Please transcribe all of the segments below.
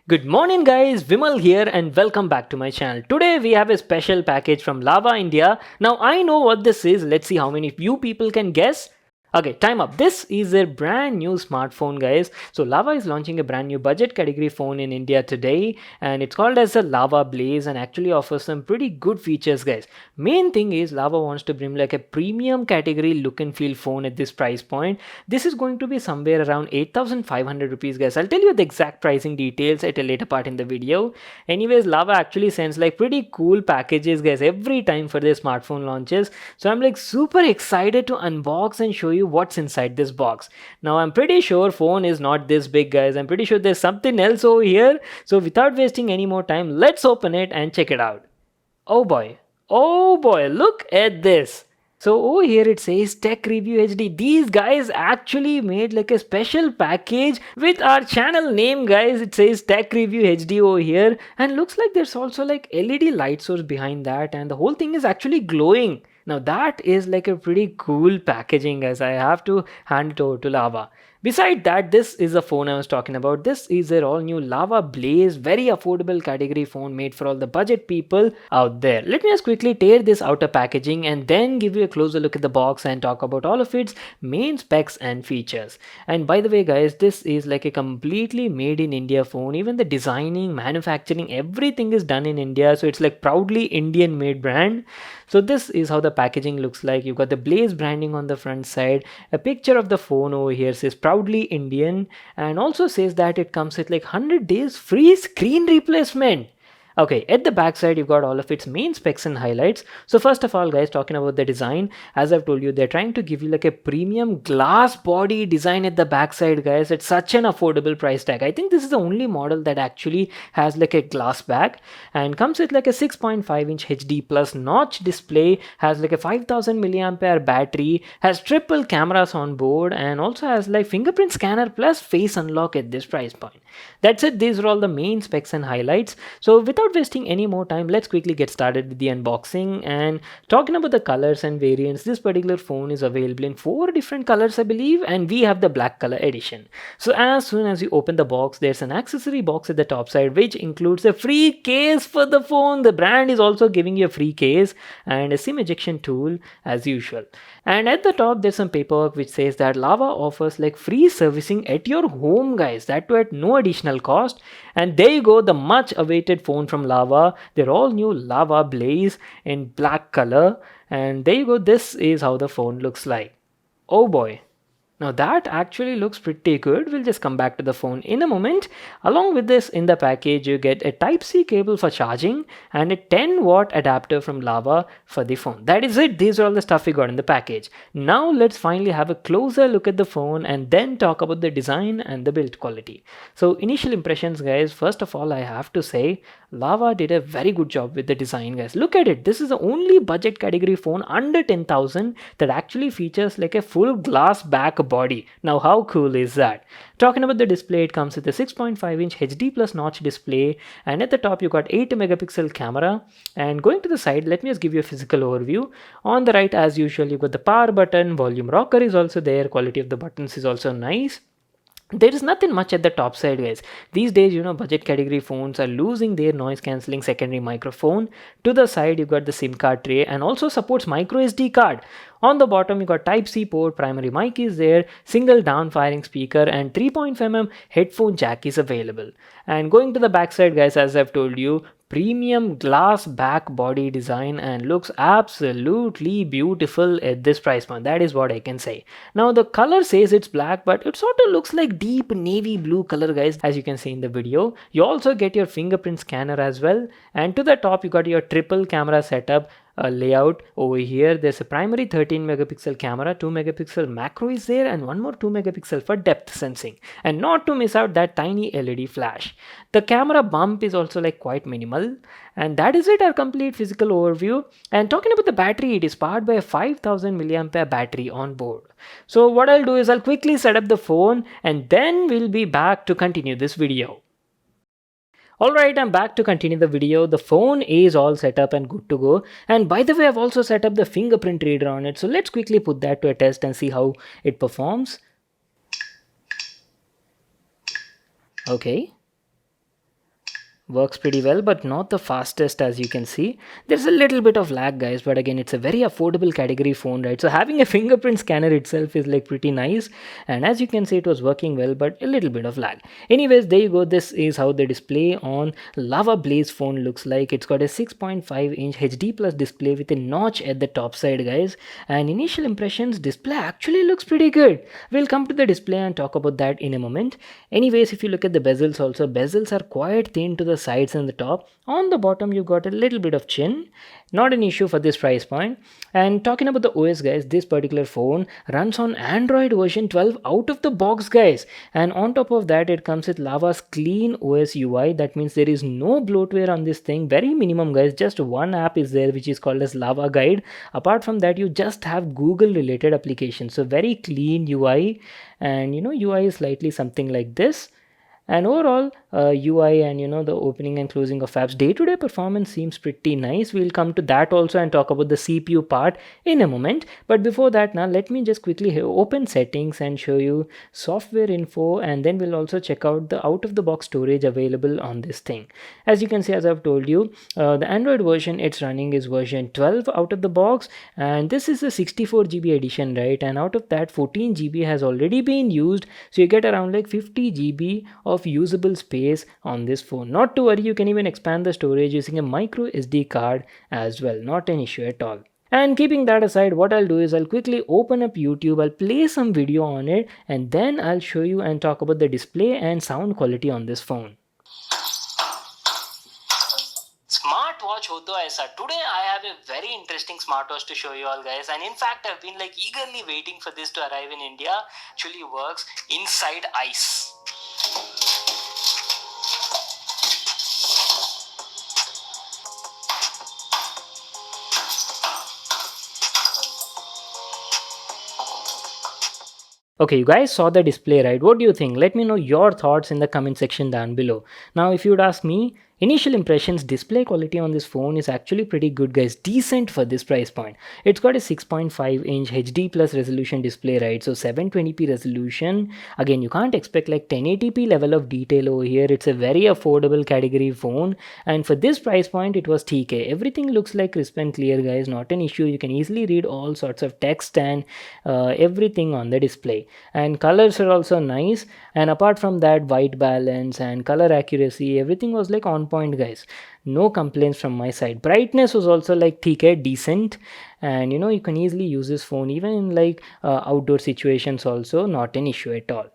Good morning guys, Vimal here and welcome back to my channel. Today we have a special package from Lava India. Now I know what this is, let's see how many of you people can guess. Okay, time up. This is a brand new smartphone guys. So Lava is launching a brand new budget category phone in India today and it's called as the Lava Blaze and actually offers some pretty good features guys. Main thing is Lava wants to bring like a premium category look and feel phone at this price point. This is going to be somewhere around 8,500 rupees guys. I'll tell you the exact pricing details at a later part in the video. Anyways, Lava actually sends like pretty cool packages guys every time for their smartphone launches. So I'm like super excited to unbox and show you what's inside this box. Now I'm pretty sure phone is not this big guys. I'm pretty sure there's something else over here. So without wasting any more time, let's open it and check it out. Oh boy. Oh boy, look at this. So over here it says Tech Review HD. These guys actually made like a special package with our channel name guys. It says Tech Review HD over here and looks like there's also like LED light source behind that and the whole thing is actually glowing. Now that is like a pretty cool packaging guys. I have to hand it over to Lava. Beside that, this is the phone I was talking about. This is their all new Lava Blaze, very affordable category phone made for all the budget people out there. Let me just quickly tear this outer packaging and then give you a closer look at the box and talk about all of its main specs and features. And by the way guys, this is like a completely made in India phone. Even the designing, manufacturing, everything is done in India. So it's like proudly Indian made brand. So this is how the packaging looks like. You've got the Blaze branding on the front side. A picture of the phone over here says proudly Indian and also says that it comes with like 100 days free screen replacement. Okay, at the back side, you've got all of its main specs and highlights. So first of all, guys, talking about the design, as I've told you, they're trying to give you like a premium glass body design at the back side, guys. It's such an affordable price tag. I think this is the only model that actually has like a glass back and comes with like a 6.5-inch HD plus notch display, has like a 5000 milliampere battery, has triple cameras on board, and also has like fingerprint scanner plus face unlock at this price point. That's it. These are all the main specs and highlights. So without wasting any more time, let's quickly get started with the unboxing and talking about the colors and variants. This particular phone is available in 4 different colors, I believe, and we have the black color edition. So as soon as you open the box, there's an accessory box at the top side which includes a free case for the phone. The brand is also giving you a free case and a SIM ejection tool as usual. And at the top, there's some paperwork which says that Lava offers like free servicing at your home, guys. That too at no additional cost. And there you go, the much awaited phone from Lava. They're all new Lava Blaze in black color. And there you go, this is how the phone looks like. Oh boy. Now that actually looks pretty good. We'll just come back to the phone in a moment. Along with this in the package, you get a Type-C cable for charging and a 10-watt adapter from Lava for the phone. That is it. These are all the stuff we got in the package. Now let's finally have a closer look at the phone and then talk about the design and the build quality. So initial impressions guys, first of all I have to say Lava did a very good job with the design guys. Look at it. This is the only budget category phone under 10,000 that actually features like a full glass back body. Now how cool is that? Talking about the display, it comes with a 6.5-inch HD plus notch display and at the top you got 8 megapixel camera. And going to the side, let me just give you a physical overview. On the right as usual you got the power button, volume rocker is also there, quality of the buttons is also nice. There is nothing much at the top side guys. These days budget category phones are losing their noise cancelling secondary microphone. To the side you got the SIM card tray and also supports micro SD card. On the bottom you got Type-C port, primary mic is there, single down firing speaker and 3.5mm headphone jack is available. And going to the back side guys, as I've told you, premium glass back body design and looks absolutely beautiful at this price point. That is what I can say. Now the color says it's black, but it sort of looks like deep navy blue color guys, as you can see in the video. You also get your fingerprint scanner as well, and to the top you got your triple camera setup layout. Over here there's a primary 13 megapixel camera, 2 megapixel macro is there, and one more 2 megapixel for depth sensing, and not to miss out that tiny LED flash. The camera bump is also like quite minimal. And that is it, our complete physical overview. And talking about the battery, it is powered by a 5000 milliampere battery on board. So what I'll do is I'll quickly set up the phone and then we'll be back to continue this video. Alright, I'm back to continue the video. The phone is all set up and good to go. And by the way, I've also set up the fingerprint reader on it. So let's quickly put that to a test and see how it performs. Okay. works pretty well, but not the fastest. As you can see, there's a little bit of lag, guys, but again, it's a very affordable category phone, right? So having a fingerprint scanner itself is like pretty nice, and as you can see, it was working well, but a little bit of lag. Anyways, there you go. This is how the display on Lava Blaze phone looks like. It's got a 6.5-inch HD plus display with a notch at the top side, guys, and initial impressions, display actually looks pretty good. We'll come to the display and talk about that in a moment. Anyways, if you look at the bezels also, bezels are quite thin to the sides and the top. On the bottom, you got a little bit of chin. Not an issue for this price point. And talking about the OS, guys, this particular phone runs on Android version 12 out of the box, guys. And on top of that, it comes with Lava's clean OS UI. That means there is no bloatware on this thing. Very minimum, guys. Just one app is there, which is called as Lava Guide. Apart from that, you just have Google related applications. So very clean UI. And UI is slightly something like this. And overall UI and the opening and closing of apps, day-to-day performance seems pretty nice. We'll come to that also and talk about the CPU part in a moment. But before that, now let me just quickly open settings and show you software info, and then we'll also check out the out-of-the-box storage available on this thing. As you can see, as I've told you, the Android version it's running is version 12 out of the box, and this is a 64 GB edition, right? And out of that, 14 GB has already been used, so you get around like 50 GB of usable space on this phone. Not to worry, you can even expand the storage using a micro SD card as well. Not an issue at all. And keeping that aside, what I'll do is I'll quickly open up YouTube, I'll play some video on it, and then I'll show you and talk about the display and sound quality on this phone. Smartwatch ho to aisa. Today I have a very interesting smartwatch to show you all, guys, and in fact I've been like eagerly waiting for this to arrive in India. Actually works inside ice. Okay, you guys saw the display, right? What do you think? Let me know your thoughts in the comment section down below. Now, if you would ask me, initial impressions, display quality on this phone is actually pretty good, guys. Decent for this price point. It's got a 6.5-inch HD plus resolution display, right? So 720p resolution. Again, you can't expect like 1080p level of detail over here. It's a very affordable category phone, and for this price point, it was TK. Everything looks like crisp and clear, guys. Not an issue. You can easily read all sorts of text and everything on the display. And colors are also nice. And apart from that, white balance and color accuracy, everything was like on point, guys. No complaints from my side. Brightness was also like TK, decent, and you can easily use this phone even in like outdoor situations also. Not an issue at all.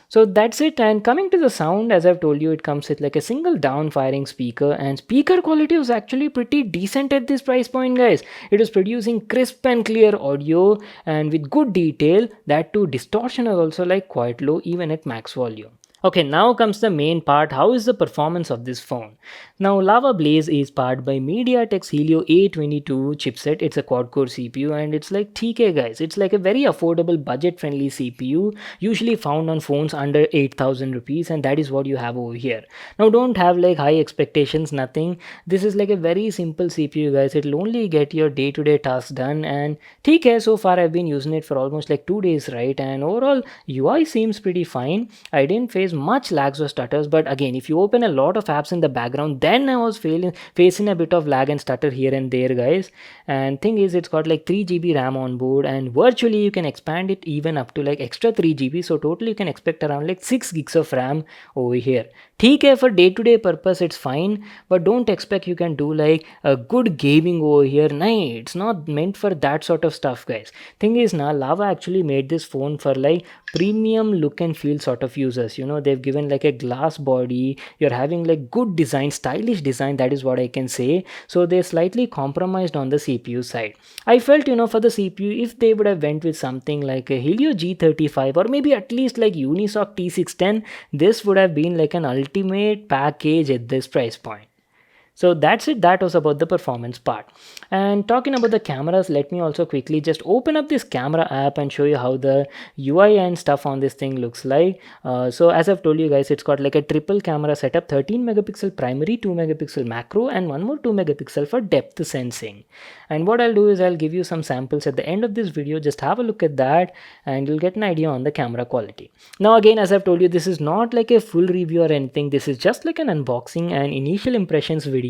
So that's it. And coming to the sound, as I've told you, it comes with like a single down firing speaker, and speaker quality was actually pretty decent at this price point, guys. It was producing crisp and clear audio and with good detail. That too, distortion is also like quite low even at max volume. Okay, now comes the main part. How is the performance of this phone? Now, Lava Blaze is powered by MediaTek's Helio A22 chipset. It's a quad-core CPU and it's like TK, guys. It's like a very affordable, budget-friendly CPU, usually found on phones under 8,000 rupees, and that is what you have over here. Now, don't have like high expectations, nothing. This is like a very simple CPU, guys. It'll only get your day-to-day tasks done, and TK, so far I've been using it for almost like 2 days, right? And overall, UI seems pretty fine. I didn't face much lags or stutters, but again, if you open a lot of apps in the background, then I was facing a bit of lag and stutter here and there, guys. And thing is, it's got like 3 GB RAM on board, and virtually you can expand it even up to like extra 3 GB, so totally you can expect around like 6 gigs of RAM over here. TK for day-to-day purpose, it's fine, but don't expect you can do like a good gaming over here. Nah, it's not meant for that sort of stuff, guys. Thing is, now Lava actually made this phone for like premium look and feel sort of users. They've given like a glass body. You're having like good design, stylish design, that is what I can say. So they slightly compromised on the CPU side. I felt, for the CPU, if they would have went with something like a Helio G35 or maybe at least like Unisoc T610, this would have been like an ultimate package at this price point. So that's it. That was about the performance part. And talking about the cameras, let me also quickly just open up this camera app and show you how the UI and stuff on this thing looks like. So as I've told you guys, it's got like a triple camera setup, 13 megapixel primary, 2 megapixel macro, and one more 2 megapixel for depth sensing. And what I'll do is I'll give you some samples at the end of this video. Just have a look at that and you'll get an idea on the camera quality. Now again, as I've told you, this is not like a full review or anything. This is just like an unboxing and initial impressions video.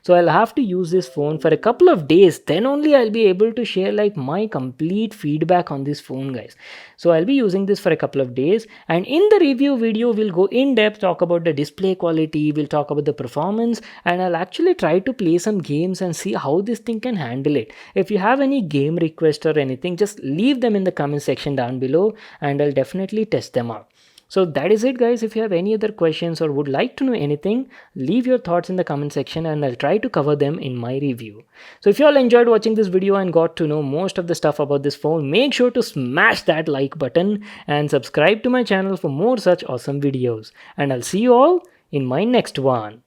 So I'll have to use this phone for a couple of days, then only I'll be able to share like my complete feedback on this phone, guys. So I'll be using this for a couple of days, and in the review video we'll go in depth, talk about the display quality, we'll talk about the performance, and I'll actually try to play some games and see how this thing can handle it. If you have any game request or anything, just leave them in the comment section down below and I'll definitely test them out. So that is it, guys. If you have any other questions or would like to know anything, leave your thoughts in the comment section and I'll try to cover them in my review. So if you all enjoyed watching this video and got to know most of the stuff about this phone, make sure to smash that like button and subscribe to my channel for more such awesome videos. And I'll see you all in my next one.